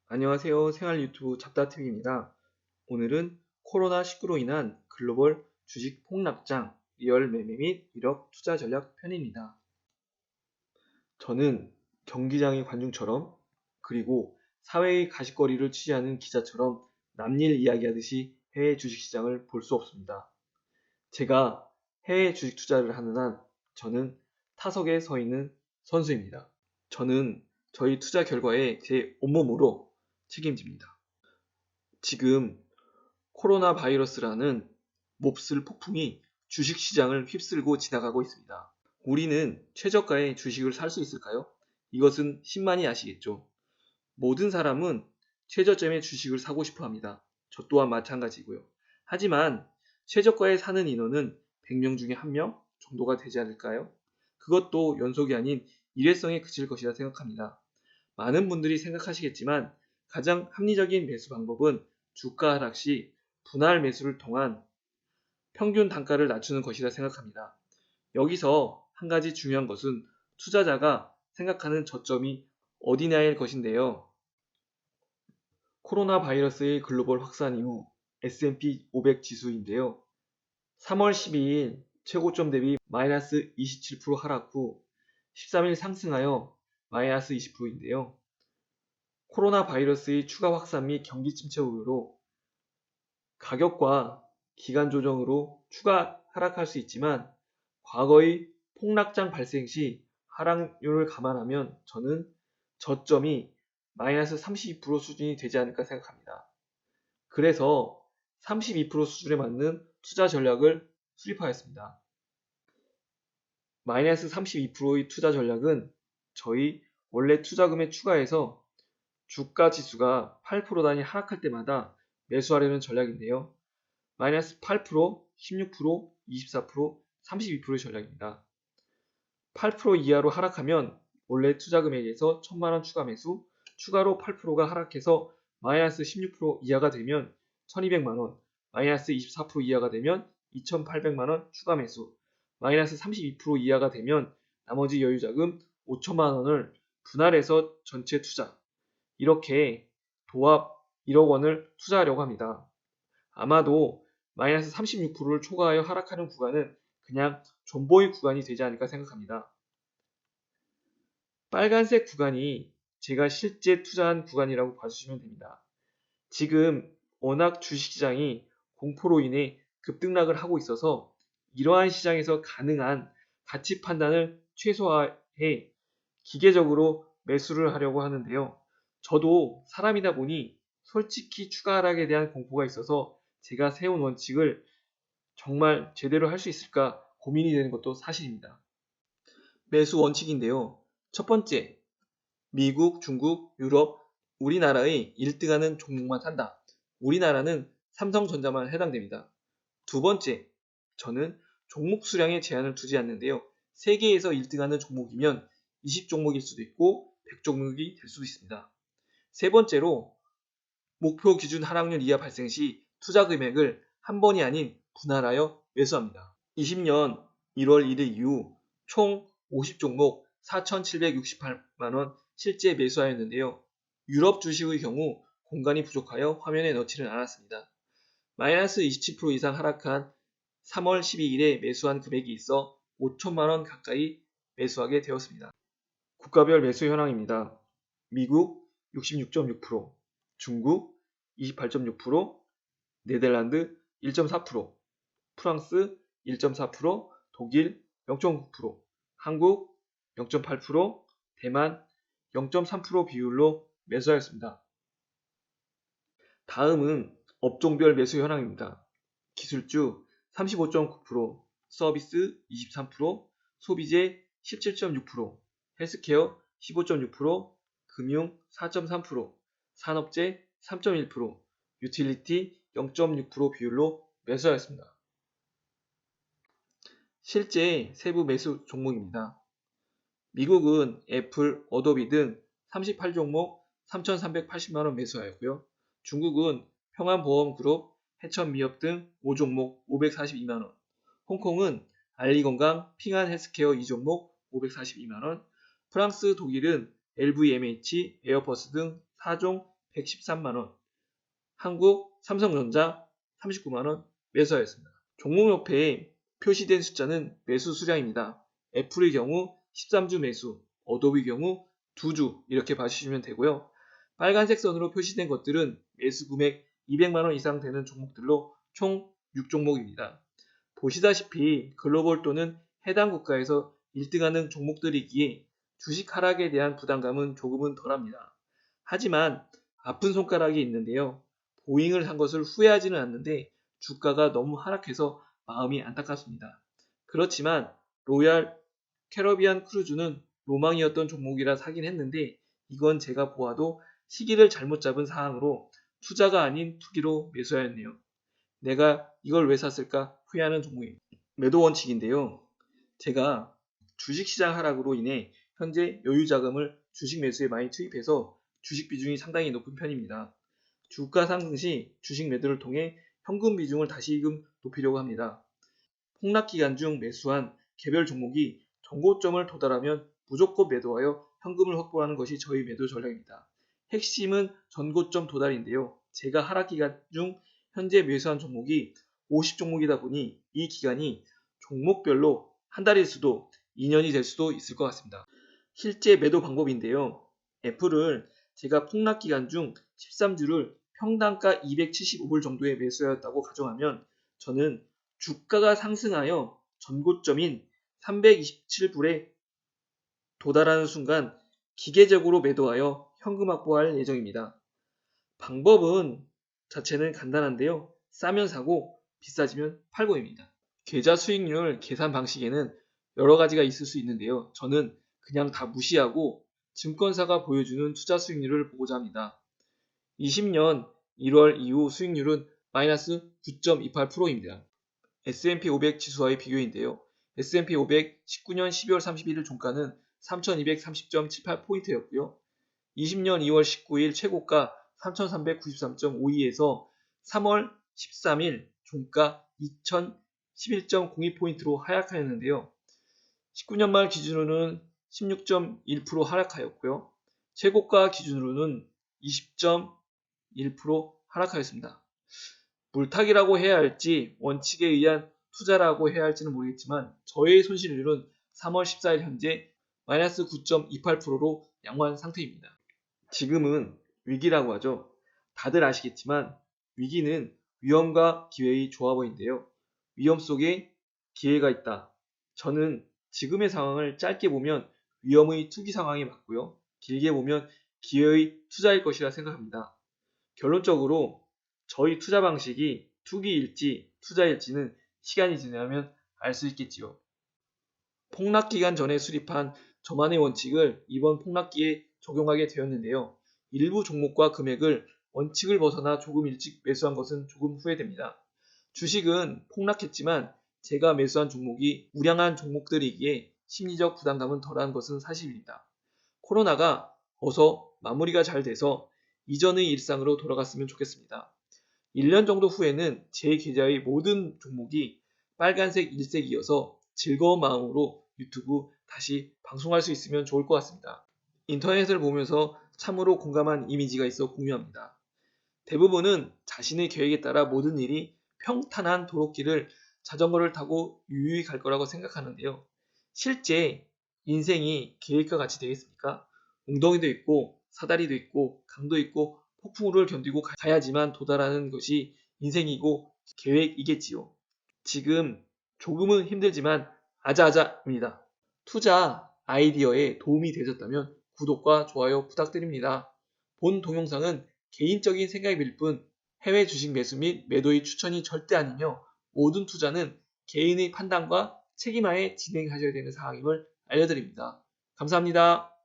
안녕하세요. 생활 유튜브 잡다TV입니다. 오늘은 코로나19로 인한 글로벌 주식 폭락장, 리얼 매매 및 위력 투자 전략 편입니다. 저는 경기장의 관중처럼 그리고 사회의 가십거리를 취재하는 기자처럼 남일 이야기하듯이 해외 주식시장을 볼 수 없습니다. 제가 해외 주식 투자를 하는 한 저는 타석에 서 있는 선수입니다. 저는 저희 투자 결과에 제 온몸으로 책임집니다. 지금 코로나 바이러스라는 몹쓸 폭풍이 주식시장을 휩쓸고 지나가고 있습니다. 우리는 최저가의 주식을 살 수 있을까요? 이것은 신만이 아시겠죠. 모든 사람은 최저점의 주식을 사고 싶어 합니다. 저 또한 마찬가지고요. 하지만 최저가에 사는 인원은 100명 중에 1명 정도가 되지 않을까요? 그것도 연속이 아닌 일회성에 그칠 것이라 생각합니다. 많은 분들이 생각하시겠지만 가장 합리적인 매수 방법은 주가 하락 시 분할 매수를 통한 평균 단가를 낮추는 것이라 생각합니다. 여기서 한 가지 중요한 것은 투자자가 생각하는 저점이 어디냐일 것인데요. 코로나 바이러스의 글로벌 확산 이후 S&P 500 지수인데요. 3월 12일 최고점 대비 마이너스 27% 하락 후 13일 상승하여 마이너스 20%인데요. 코로나 바이러스의 추가 확산 및 경기 침체 우려로 가격과 기간 조정으로 추가 하락할 수 있지만 과거의 폭락장 발생 시 하락률을 감안하면 저는 저점이 마이너스 32% 수준이 되지 않을까 생각합니다. 그래서 32% 수준에 맞는 투자 전략을 수립하였습니다. 마이너스 32%의 투자 전략은 저희 원래 투자금에 추가해서 주가 지수가 8% 단위 하락할 때마다 매수하려는 전략인데요. 마이너스 8%, 16%, 24%, 32%의 전략입니다. 8% 이하로 하락하면 원래 투자금액에서 1000만원 추가 매수, 추가로 8%가 하락해서 마이너스 16% 이하가 되면 1200만원, 마이너스 24% 이하가 되면 2800만원 추가 매수, 마이너스 32% 이하가 되면 나머지 여유자금 5천만원을 분할해서 전체 투자, 이렇게 도합 1억 원을 투자하려고 합니다. 아마도 마이너스 36%를 초과하여 하락하는 구간은 그냥 존버의 구간이 되지 않을까 생각합니다. 빨간색 구간이 제가 실제 투자한 구간이라고 봐주시면 됩니다. 지금 워낙 주식시장이 공포로 인해 급등락을 하고 있어서 이러한 시장에서 가능한 가치 판단을 최소화해 기계적으로 매수를 하려고 하는데요. 저도 사람이다 보니 솔직히 추가 하락에 대한 공포가 있어서 제가 세운 원칙을 정말 제대로 할 수 있을까 고민이 되는 것도 사실입니다. 매수 원칙인데요. 첫 번째, 미국, 중국, 유럽, 우리나라의 1등하는 종목만 산다. 우리나라는 삼성전자만 해당됩니다. 두 번째, 저는 종목 수량에 제한을 두지 않는데요. 세계에서 1등하는 종목이면 20종목일 수도 있고 100종목이 될 수도 있습니다. 세 번째로, 목표 기준 하락률 이하 발생 시 투자 금액을 한 번이 아닌 분할하여 매수합니다. 20년 1월 1일 이후 총 50종목 4,768만원 실제 매수하였는데요. 유럽 주식의 경우 공간이 부족하여 화면에 넣지는 않았습니다. 마이너스 27% 이상 하락한 3월 12일에 매수한 금액이 있어 5천만원 가까이 매수하게 되었습니다. 국가별 매수 현황입니다. 미국 66.6%, 중국 28.6%, 네덜란드 1.4%, 프랑스 1.4%, 독일 0.9%, 한국 0.8%, 대만 0.3% 비율로 매수하였습니다. 다음은 업종별 매수 현황입니다. 기술주 35.9%, 서비스 23%, 소비재 17.6%, 헬스케어 15.6%, 금융 4.3%, 산업재 3.1%, 유틸리티 0.6% 비율로 매수하였습니다. 실제 세부 매수 종목입니다. 미국은 애플, 어도비 등 38종목 3,380만원 매수하였고요. 중국은 평안보험그룹, 해천미업 등 5종목 542만원, 홍콩은 알리건강, 핑안헬스케어 2종목 542만원, 프랑스, 독일은 LVMH, 에어버스 등 4종 113만원, 한국 삼성전자 39만원 매수하였습니다. 종목옆에 표시된 숫자는 매수 수량입니다. 애플의 경우 13주 매수, 어도비 경우 2주 이렇게 봐주시면 되고요. 빨간색 선으로 표시된 것들은 매수 금액 200만원 이상 되는 종목들로 총 6종목입니다. 보시다시피 글로벌 또는 해당 국가에서 1등하는 종목들이기에 주식 하락에 대한 부담감은 조금은 덜합니다. 하지만 아픈 손가락이 있는데요. 보잉을 산 것을 후회하지는 않는데 주가가 너무 하락해서 마음이 안타깝습니다. 그렇지만 로얄 캐러비안 크루즈는 로망이었던 종목이라 사긴 했는데 이건 제가 보아도 시기를 잘못 잡은 사항으로 투자가 아닌 투기로 매수하였네요. 내가 이걸 왜 샀을까 후회하는 종목입니다. 매도 원칙인데요. 제가 주식시장 하락으로 인해 현재 여유 자금을 주식 매수에 많이 투입해서 주식 비중이 상당히 높은 편입니다. 주가 상승 시 주식 매도를 통해 현금 비중을 다시금 높이려고 합니다. 폭락 기간 중 매수한 개별 종목이 전고점을 도달하면 무조건 매도하여 현금을 확보하는 것이 저희 매도 전략입니다. 핵심은 전고점 도달인데요. 제가 하락 기간 중 현재 매수한 종목이 50종목이다 보니 이 기간이 종목별로 한 달일 수도 2년이 될 수도 있을 것 같습니다. 실제 매도 방법인데요. 애플을 제가 폭락 기간 중 13주를 평단가 275불 정도에 매수하였다고 가정하면 저는 주가가 상승하여 전고점인 327불에 도달하는 순간 기계적으로 매도하여 현금 확보할 예정입니다. 방법은 자체는 간단한데요. 싸면 사고 비싸지면 팔고입니다. 계좌 수익률 계산 방식에는 여러 가지가 있을 수 있는데요. 저는 그냥 다 무시하고 증권사가 보여주는 투자 수익률을 보고자 합니다. 20년 1월 이후 수익률은 마이너스 9.28%입니다. S&P 500 지수와의 비교인데요. S&P 500 19년 12월 31일 종가는 3230.78포인트였고요. 20년 2월 19일 최고가 3393.52에서 3월 13일 종가 2011.02포인트로 하락하였는데요. 19년 말 기준으로는 16.1% 하락하였고요. 최고가 기준으로는 20.1% 하락하였습니다. 물타기라고 해야 할지 원칙에 의한 투자라고 해야 할지는 모르겠지만 저의 손실률은 3월 14일 현재 마이너스 9.28%로 양호한 상태입니다. 지금은 위기라고 하죠. 다들 아시겠지만 위기는 위험과 기회의 조합어인데요. 위험 속에 기회가 있다. 저는 지금의 상황을 짧게 보면 위험의 투기 상황이 맞고요. 길게 보면 기회의 투자일 것이라 생각합니다. 결론적으로 저희 투자 방식이 투기일지 투자일지는 시간이 지나면 알 수 있겠지요. 폭락 기간 전에 수립한 저만의 원칙을 이번 폭락기에 적용하게 되었는데요. 일부 종목과 금액을 원칙을 벗어나 조금 일찍 매수한 것은 조금 후회됩니다. 주식은 폭락했지만 제가 매수한 종목이 우량한 종목들이기에 심리적 부담감은 덜한 것은 사실입니다. 코로나가 어서 마무리가 잘 돼서 이전의 일상으로 돌아갔으면 좋겠습니다. 1년 정도 후에는 제 계좌의 모든 종목이 빨간색 일색이어서 즐거운 마음으로 유튜브 다시 방송할 수 있으면 좋을 것 같습니다. 인터넷을 보면서 참으로 공감한 이미지가 있어 공유합니다. 대부분은 자신의 계획에 따라 모든 일이 평탄한 도로길을 자전거를 타고 유유히 갈 거라고 생각하는데요. 실제 인생이 계획과 같이 되겠습니까? 웅덩이도 있고 사다리도 있고 강도 있고 폭풍우를 견디고 가야지만 도달하는 것이 인생이고 계획이겠지요. 지금 조금은 힘들지만 아자아자입니다. 투자 아이디어에 도움이 되셨다면 구독과 좋아요 부탁드립니다. 본 동영상은 개인적인 생각일 뿐 해외 주식 매수 및 매도의 추천이 절대 아니며 모든 투자는 개인의 판단과 책임하에 진행하셔야 되는 사항임을 알려드립니다. 감사합니다.